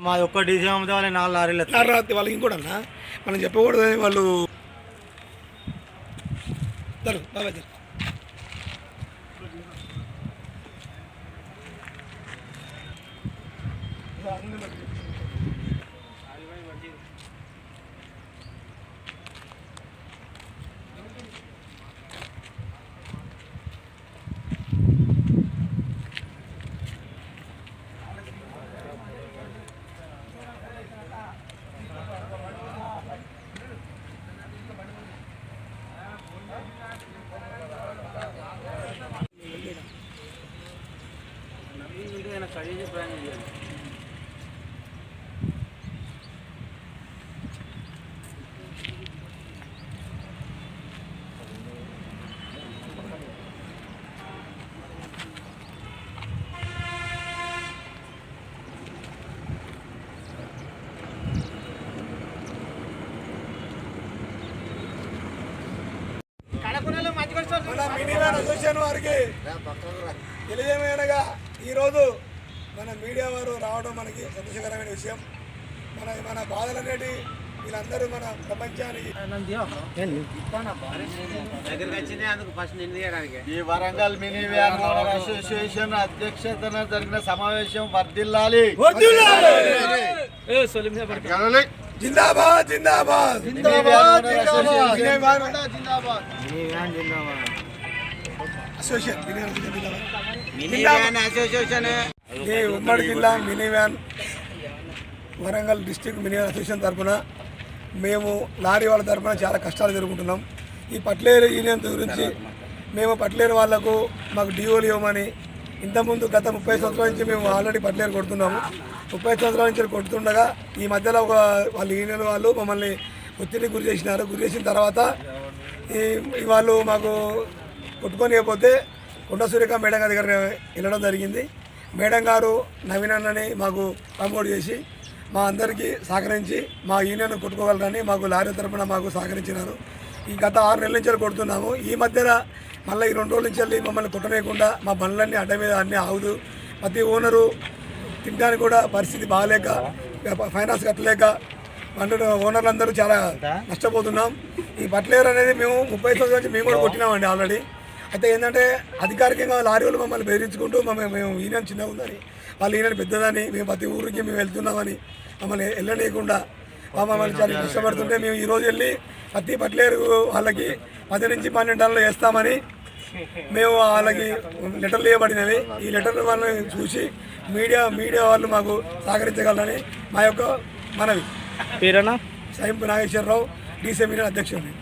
మాది ఒక్క డీజే అమ్మితే వాళ్ళు 4 లారీలు వాళ్ళకి ఇంకోటి అన్న మనం చెప్పకూడదు వాళ్ళు బాబా అసోసియేషన్ వారికి తెలియజేయమనగా ఈరోజు మన మీడియా వారు రావడం మనకి సంతోషకరమైన విషయం. మన బాధలు అనేటి వీళ్ళందరూ మన ప్రపంచానికి ఈ Warangal mini van owner association అధ్యక్షతన జరిగిన సమావేశం వర్ధిల్లాలి. జిందాబాద్ జిందాబాద్ ఉమ్మడి జిల్లా mini van Warangal district mini van association తరఫున మేము లారీ వాళ్ళ తరఫున చాలా కష్టాలు జరుగుతున్నాం. ఈ పట్లేరు యూనియన్ గురించి మేము పట్లేరు వాళ్లకు మాకు డిఓలు ఇవ్వమని ఇంతకుముందు గత 30 సంవత్సరాల నుంచి మేము ఆల్రెడీ పట్లేరు కొడుతున్నాము. 30 సంవత్సరాల నుంచి కొడుతుండగా ఈ మధ్యలో వాళ్ళ యూనియన్ వాళ్ళు మమ్మల్ని ఒత్తిడికి గురి చేసిన తర్వాత ఈ వాళ్ళు మాకు కొట్టుకోనికపోతే కొండ సూర్యక మేడం గారి దగ్గర వెళ్ళడం జరిగింది. మేడం గారు నవీన్ అన్నని మాకు ప్రమోట్ చేసి మా అందరికీ సహకరించి మా యూనియన్ కొట్టుకోగలరని మాకు లారీ తరఫున మాకు సహకరించినారు. ఈ గత 6 నెలల నుంచి కొడుతున్నాము. ఈ మధ్యన మళ్ళీ ఈ 2 రోజుల నుంచి వెళ్ళి మమ్మల్ని కొట్టనేయకుండా మా బండ్లన్నీ అడ్డ మీద అన్నీ ఆగుదు. ప్రతి ఓనరు తినడానికి కూడా పరిస్థితి బాగాలేక ఫైనాన్స్ కట్టలేక ఓనర్లు అందరూ చాలా నష్టపోతున్నాం. ఈ పట్లేరు అనేది మేము 30 సంవత్సరాల నుంచి మేము కూడా కొట్టినామండి ఆల్రెడీ. అయితే ఏంటంటే అధికారికంగా లారీ వాళ్ళు మమ్మల్ని బెదిరించుకుంటూ మేము యూనియన్ చిన్నగా ఉందని వాళ్ళ యూనియన్ పెద్దదని మేము ప్రతి ఊరికి మేము వెళ్తున్నామని మమ్మల్ని వెళ్ళనీయకుండా మమ్మల్ని చాలా కష్టపడుతుంటే మేము ఈరోజు వెళ్ళి ప్రతి పట్లేరు వాళ్ళకి 10 నుంచి 12 టన్నులు వేస్తామని మేము వాళ్ళకి లెటర్లు ఇవ్వబడినవి. ఈ లెటర్లు వాళ్ళని చూసి మీడియా వాళ్ళు మాకు సహకరించగలరని మా యొక్క మనవి. పేరన్నా సైంపు నాగేశ్వరరావు డీసీ యూనియన్ అధ్యక్షుడిని.